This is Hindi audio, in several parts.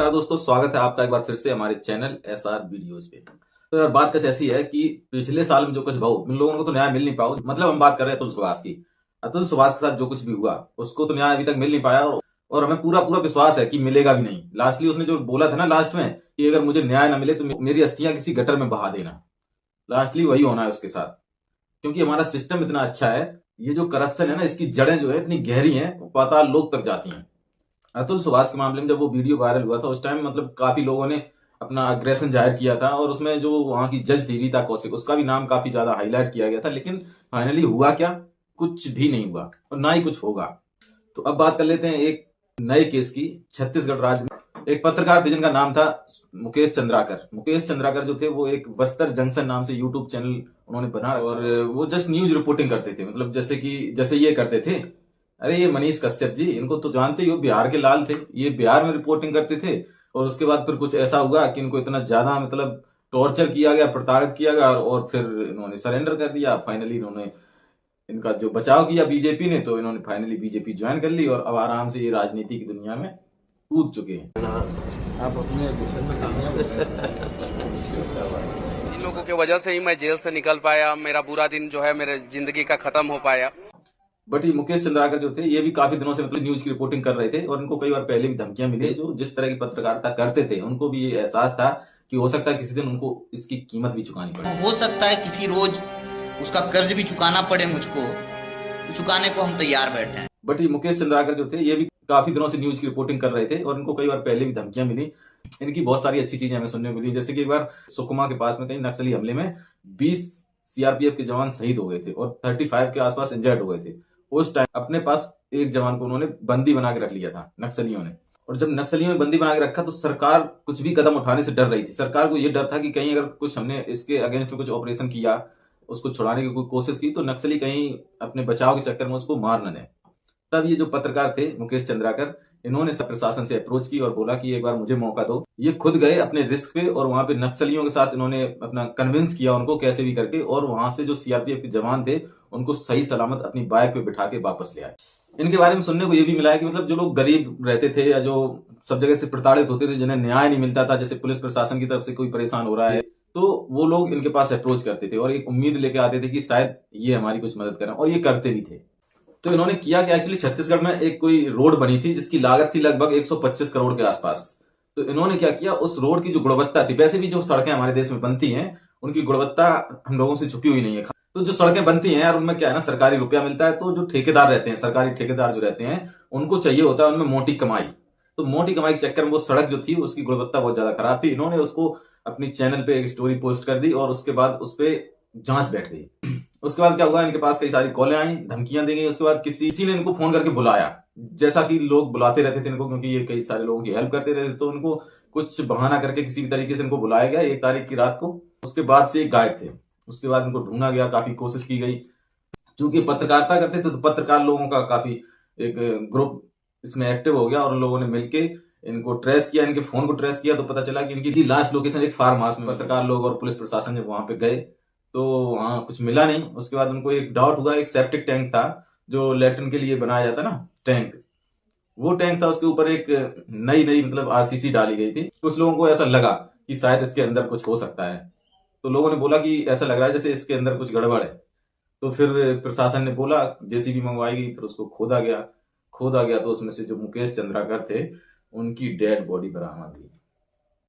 नमस्कार दोस्तों, स्वागत है आपका एक बार फिर से हमारे चैनल एसआर वीडियोस पे। तो यार बात कुछ ऐसी है कि पिछले साल में जो कुछ भाव इन लोगों को तो न्याय मिल नहीं पाया। मतलब हम बात कर रहे हैं अतुल सुभाष की। अतुल सुभाष के साथ जो कुछ भी हुआ उसको तो न्याय अभी तक मिल नहीं पाया और हमें पूरा पूरा विश्वास है कि मिलेगा भी नहीं। लास्टली उसने जो बोला था ना लास्ट में कि अगर मुझे न्याय न मिले तो मेरी अस्थियां किसी गटर में बहा देना। लास्टली वही होना है उसके साथ, क्योंकि हमारा सिस्टम इतना अच्छा है। ये जो करप्शन है ना, इसकी जड़ें जो है इतनी गहरी हैं, पाताल लोक तक जाती हैं। अतुल सुभाष के मामले में जब वो वीडियो वायरल हुआ था उस टाइम मतलब काफी लोगों ने अपना अग्रेशन जाहिर किया था और उसमें जो वहां की जज थी रीता कौशिक, उसका भी नाम काफी ज्यादा हाईलाइट किया गया था। लेकिन फाइनली हुआ क्या? कुछ भी नहीं हुआ और ना ही कुछ होगा। तो अब बात कर लेते हैं एक नए केस की। छत्तीसगढ़ राज्य में एक पत्रकार थे जिनका नाम था मुकेश चंद्राकर। मुकेश चंद्राकर जो थे वो एक बस्तर जंक्शन नाम से यूट्यूब चैनल उन्होंने बना और वो जस्ट न्यूज रिपोर्टिंग करते थे। मतलब जैसे ये करते थे। अरे ये मनीष कश्यप जी, इनको तो जानते ही हो, बिहार के लाल थे। ये बिहार में रिपोर्टिंग करते थे और उसके बाद फिर कुछ ऐसा हुआ कि इनको इतना ज्यादा मतलब टॉर्चर किया गया, प्रताड़ित किया गया और फिर इन्होंने सरेंडर कर दिया। फाइनली इन्होंने इनका जो बचाव किया बीजेपी ने, तो इन्होंने फाइनली बीजेपी ज्वाइन कर ली और अब आराम से ये राजनीति की दुनिया में कूद चुके हैं। आप अपने मिशन में कामयाब इन लोगों की वजह से ही मैं जेल से निकल पाया। मेरा बुरा दिन जो है मेरे जिंदगी का खत्म हो पाया। बट ये मुकेश चंद्राकर जो थे ये भी काफी दिनों से मतलब न्यूज की रिपोर्टिंग कर रहे थे और इनको कई बार पहले भी धमकियां मिली। जो जिस तरह की पत्रकारिता करते थे उनको भी ये एहसास था कि हो सकता है किसी दिन उनको इसकी कीमत भी चुकानी पड़े। हो सकता है किसी रोज उसका कर्ज भी चुकाना पड़े मुझको, तो चुकाने को हम तैयार बैठे हैं। बट ये मुकेश चंद्राकर जो थे ये भी काफी दिनों से न्यूज की रिपोर्टिंग कर रहे थे और इनको कई बार पहले भी धमकियां मिली। इनकी बहुत सारी अच्छी चीजें हमें सुनने को मिली, जैसे कि एक बार सुकमा के पास में कहीं नक्सली हमले में 20 सीआरपीएफ के जवान शहीद हो गए थे और 35 के आसपास इंजर्ड हो गए थे। उस टाइम अपने पास एक जवान को उन्होंने बंदी बना के रख लिया था नक्सलियों ने। और जब नक्सलियों ने बंदी बना के रखा तो सरकार कुछ भी कदम उठाने से डर रही थी। सरकार को यह डर था कि कहीं अगर कुछ हमने इसके अगेंस्ट में कुछ ऑपरेशन किया, उसको छुड़ाने की कोई कोशिश की, तो नक्सली कहीं अपने बचाव के चक्कर में उसको मार न दें। तब ये जो पत्रकार थे मुकेश चंद्राकर, इन्होंने सब प्रशासन से अप्रोच की और बोला कि एक बार मुझे मौका दो। ये खुद गए अपने रिस्क पे और वहां पे नक्सलियों के साथ इन्होंने अपना कन्विंस किया उनको कैसे भी करके, और वहां से जो सीआरपीएफ के जवान थे उनको सही सलामत अपनी बाइक पे बिठा के वापस ले आए। इनके बारे में सुनने को ये भी मिला है कि मतलब जो लोग गरीब रहते थे या जो सब जगह से प्रताड़ित होते थे, जिन्हें न्याय नहीं मिलता था, जैसे पुलिस प्रशासन की तरफ से कोई परेशान हो रहा है, तो वो लोग इनके पास अप्रोच करते थे और एक उम्मीद लेके आते थे कि शायद ये हमारी कुछ मदद करें, और ये करते भी थे। तो इन्होंने किया कि एक्चुअली छत्तीसगढ़ में एक कोई रोड बनी थी जिसकी लागत थी लगभग 125 करोड़ के आसपास। तो इन्होंने क्या किया, उस रोड की जो गुणवत्ता थी, वैसे भी जो सड़कें हमारे देश में बनती हैं उनकी गुणवत्ता हम लोगों से छुपी हुई नहीं है। तो जो सड़कें बनती हैं यार, उनमें क्या है ना, सरकारी रुपया मिलता है। तो जो ठेकेदार रहते हैं, सरकारी ठेकेदार जो रहते हैं, उनको चाहिए होता है उनमें मोटी कमाई। तो मोटी कमाई के चक्कर में वो सड़क जो थी उसकी गुणवत्ता बहुत ज्यादा खराब थी। इन्होंने उसको अपनी चैनल पे एक स्टोरी पोस्ट कर दी और उसके बाद उस पर जांच बैठ गई। उसके बाद क्या हुआ, इनके पास कई सारी कॉलें आई, धमकियां दी गई। उसके बाद किसी ने इनको फोन करके बुलाया, जैसा कि लोग बुलाते रहते थे इनको, क्योंकि ये कई सारे लोगों की हेल्प करते रहते। तो उनको कुछ बहाना करके किसी भी तरीके से इनको बुलाया गया 1 तारीख की रात को। उसके बाद से गायब थे। उसके बाद इनको ढूंढा गया, काफी कोशिश की गई। चूंकि पत्रकारिता करते थे तो पत्रकार लोगों का काफी एक ग्रुप इसमें एक्टिव हो गया और उन लोगों ने मिलके इनको ट्रेस किया, इनके फोन को ट्रेस किया। तो पता चला कि इनकी लास्ट लोकेशन एक फार्म हाउस में। पत्रकार लोग और पुलिस प्रशासन जब वहां पे गए तो वहां कुछ मिला नहीं। उसके बाद उनको एक डाउट हुआ, एक सेप्टिक टैंक था जो लैट्रिन के लिए बनाया जाता ना, टैंक, वो टैंक था। उसके ऊपर एक नई मतलब आरसीसी डाली गई थी। कुछ लोगों को ऐसा लगा कि शायद इसके अंदर कुछ हो सकता है। तो लोगों ने बोला कि ऐसा लग रहा है जैसे इसके अंदर कुछ गड़बड़ है। तो फिर प्रशासन ने बोला जेसीबी मंगवाई गई, फिर उसको खोदा गया तो उसमें से जो मुकेश चंद्राकर थे उनकी डेड बॉडी बरामद हुई।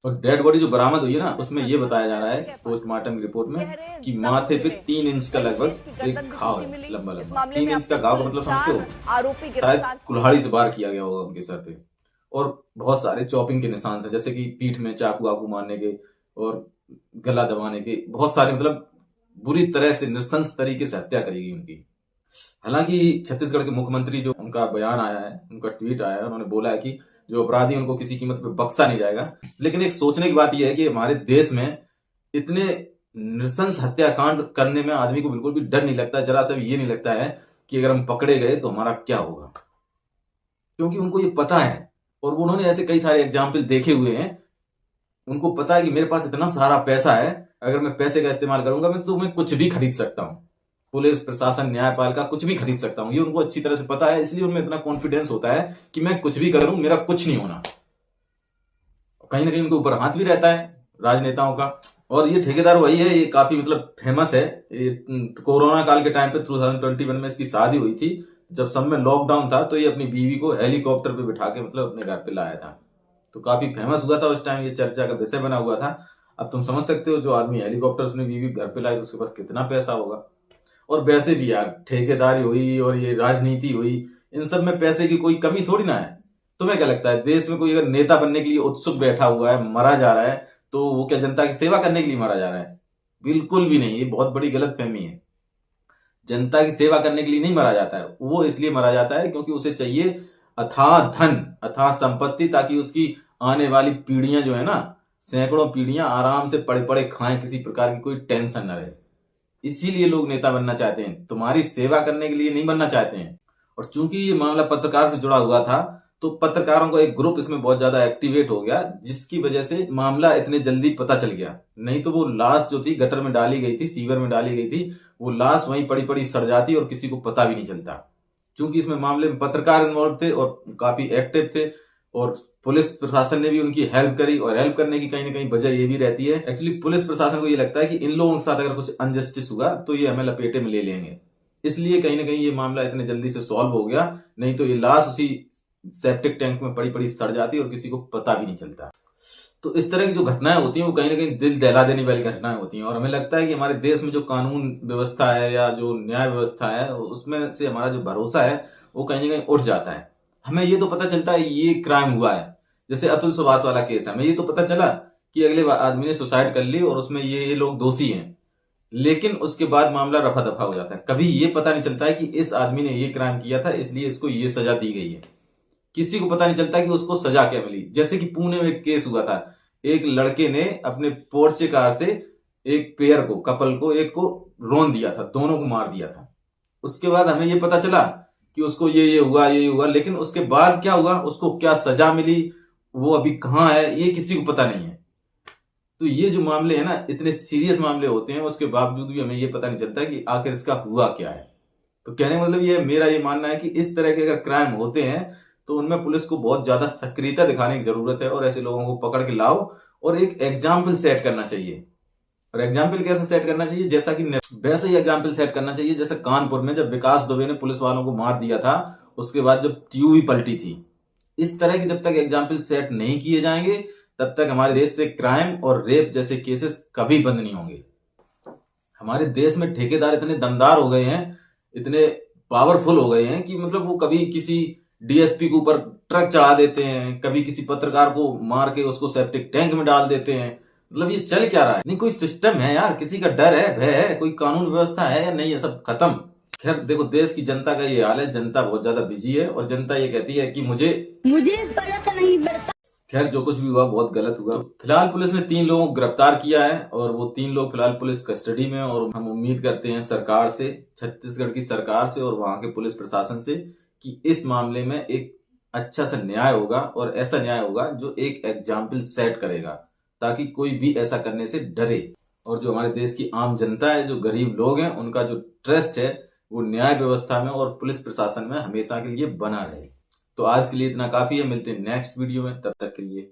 और डेड बॉडी जो बरामद हुई है ना, उसमें ये बताया जा रहा है पोस्टमार्टम रिपोर्ट में कि माथे पे 3 इंच का लगभग एक घाव है, लंबा 3 इंच का घाव का मतलब समझते हो, शायद कुल्हाड़ी से वार किया गया होगा उनके सर पे। और बहुत सारे चॉपिंग के निशान है, जैसे कि पीठ में चाकू आकू मारने के और गला दबाने के, बहुत सारे मतलब बुरी तरह से नृशंस तरीके से हत्या करी गई उनकी। हालांकि छत्तीसगढ़ के मुख्यमंत्री जो उनका बयान आया है, उनका ट्वीट आया है, उन्होंने बोला है कि जो अपराधी उनको किसी कीमत पे बख्शा नहीं जाएगा। लेकिन एक सोचने की बात यह है कि हमारे देश में इतने नृशंस हत्याकांड करने में आदमी को बिल्कुल भी डर नहीं लगता, जरा सा भी ये नहीं लगता है कि अगर हम पकड़े गए तो हमारा क्या होगा, क्योंकि उनको ये पता है। और उन्होंने ऐसे कई सारे एग्जाम्पल देखे हुए हैं। उनको पता है कि मेरे पास इतना सारा पैसा है, अगर मैं पैसे का इस्तेमाल करूंगा मैं कुछ भी खरीद सकता हूं। पुलिस प्रशासन न्यायपालिका कुछ भी खरीद सकता हूं, ये उनको अच्छी तरह से पता है। इसलिए उनमें इतना कॉन्फिडेंस होता है कि मैं कुछ भी करूं, मेरा कुछ नहीं होना। कहीं ना कहीं उनके ऊपर हाथ भी रहता है राजनेताओं का। और ये ठेकेदार वही है, ये काफी मतलब फेमस है। ये कोरोना काल के टाइम पे 2021 में इसकी शादी हुई थी। जब सब में लॉकडाउन था तो ये अपनी बीवी को हेलीकॉप्टर पे बिठा के मतलब अपने घर पे लाया था। तो काफी फेमस हुआ था उस टाइम, ये चर्चा का विषय बना हुआ था। अब तुम समझ सकते हो, जो आदमी हेलीकॉप्टर अपनी बीवी घर पे लाए तो उसके पास कितना पैसा होगा। और वैसे भी यार, ठेकेदारी हुई और ये राजनीति हुई, इन सब में पैसे की कोई कमी थोड़ी ना है। तुम्हें क्या लगता है, देश में कोई अगर नेता बनने के लिए उत्सुक बैठा हुआ है, मरा जा रहा है, तो वो क्या जनता की सेवा करने के लिए मरा जा रहा है? बिल्कुल भी नहीं, ये बहुत बड़ी गलतफहमी है। जनता की सेवा करने के लिए नहीं मरा जाता है, वो इसलिए मरा जाता है क्योंकि उसे चाहिए अथाह धन, अथाह संपत्ति, ताकि उसकी आने वाली पीढ़ियां जो है ना, सैकड़ों पीढ़ियां आराम से पड़े पड़े खाएं, किसी प्रकार की कोई टेंशन न रहे। इसीलिए लोग नेता बनना चाहते हैं, तुम्हारी सेवा करने के लिए नहीं बनना चाहते हैं। और चूंकि ये मामला पत्रकार से जुड़ा हुआ था, तो पत्रकारों का एक ग्रुप इसमें बहुत ज्यादा एक्टिवेट हो गया, जिसकी वजह से मामला इतने जल्दी पता चल गया। नहीं तो वो लाश जो थी गटर में डाली गई थी, सीवर में डाली गई थी, वो लाश वहीं पड़ी पड़ी सड़ जाती और किसी को पता भी नहीं चलता। क्योंकि इसमें मामले में पत्रकार इन्वॉल्व थे और काफी एक्टिव थे, और पुलिस प्रशासन ने भी उनकी हेल्प करी। और हेल्प करने की कहीं ना कहीं वजह ये भी रहती है, एक्चुअली पुलिस प्रशासन को ये लगता है कि इन लोगों के साथ अगर कुछ अनजस्टिस हुआ तो ये हमें लपेटे में ले लेंगे, इसलिए कहीं ना कहीं ये मामला इतने जल्दी से सॉल्व हो गया। नहीं तो ये लाश उसी सेप्टिक टैंक में पड़ी पड़ी सड़ जाती और किसी को पता भी नहीं चलता। तो इस तरह की जो घटनाएं होती हैं वो कहीं ना कहीं दिल दहला देने वाली घटनाएं होती हैं। और हमें लगता है कि हमारे देश में जो कानून व्यवस्था है या जो न्याय व्यवस्था है, उसमें से हमारा जो भरोसा है वो कहीं ना कहीं उठ जाता है। हमें ये तो पता चलता है ये क्राइम हुआ है, जैसे अतुल सुभाष वाला केस है, हमें ये तो पता चला कि अगले आदमी ने सुसाइड कर ली और उसमें ये लोग दोषी हैं, लेकिन उसके बाद मामला रफा दफा हो जाता है। कभी ये पता नहीं चलता है कि इस आदमी ने ये क्राइम किया था इसलिए इसको ये सजा दी गई है। किसी को पता नहीं चलता कि उसको सजा क्या मिली। जैसे कि पुणे में एक केस हुआ था, एक लड़के ने अपने पोर्चे कार से एक पेयर को, कपल को, एक को रोन दिया था, दोनों को मार दिया था। उसके बाद हमें ये पता चला कि उसको ये हुआ, लेकिन उसके बाद क्या हुआ, उसको क्या सजा मिली, वो अभी कहाँ है, ये किसी को पता नहीं है। तो ये जो मामले हैं ना, इतने सीरियस मामले होते हैं, उसके बावजूद भी हमें ये पता नहीं चलता कि आखिर इसका हुआ क्या है। तो कहने का मतलब ये, मेरा ये मानना है कि इस तरह के अगर क्राइम होते हैं तो उनमें पुलिस को बहुत ज्यादा सक्रियता दिखाने की जरूरत है, और ऐसे लोगों को पकड़ के लाओ और एक एग्जाम्पल सेट करना चाहिए। और एग्जाम्पल कैसे सेट करना चाहिए, जैसा कि वैसे ही एग्जाम्पल सेट करना चाहिए जैसे कानपुर में जब विकास दुबे ने पुलिस वालों को मार दिया था, उसके बाद जब ट्यूब ही पलटी थी। इस तरह की जब तक एग्जाम्पल सेट नहीं किए जाएंगे तब तक हमारे देश से क्राइम और रेप जैसे केसेस कभी बंद नहीं होंगे। हमारे देश में ठेकेदार इतने दमदार हो गए हैं, इतने पावरफुल हो गए हैं कि मतलब वो कभी किसी डीएसपी के ऊपर ट्रक चढ़ा देते हैं, कभी किसी पत्रकार को मार के उसको सेप्टिक टैंक में डाल देते हैं। मतलब ये चल क्या रहा है? नहीं कोई सिस्टम है यार, किसी का डर है, भय है, कोई कानून व्यवस्था है या नहीं है? सब खत्म। खैर देखो, देश की जनता का ये हाल है, जनता बहुत ज्यादा बिजी है और जनता ये कहती है कि मुझे फर्क नहीं पड़ता। खैर जो कुछ भी हुआ बहुत गलत हुआ। फिलहाल पुलिस ने 3 लोगों को गिरफ्तार किया है और वो 3 लोग फिलहाल पुलिस कस्टडी में। और हम उम्मीद करते हैं सरकार से, छत्तीसगढ़ की सरकार से और वहां के पुलिस प्रशासन से, कि इस मामले में एक अच्छा सा न्याय होगा, और ऐसा न्याय होगा जो एक एग्जाम्पल सेट करेगा, ताकि कोई भी ऐसा करने से डरे। और जो हमारे देश की आम जनता है, जो गरीब लोग हैं, उनका जो ट्रस्ट है वो न्याय व्यवस्था में और पुलिस प्रशासन में हमेशा के लिए बना रहे। तो आज के लिए इतना काफी है, मिलते हैं नेक्स्ट वीडियो में, तब तक के लिए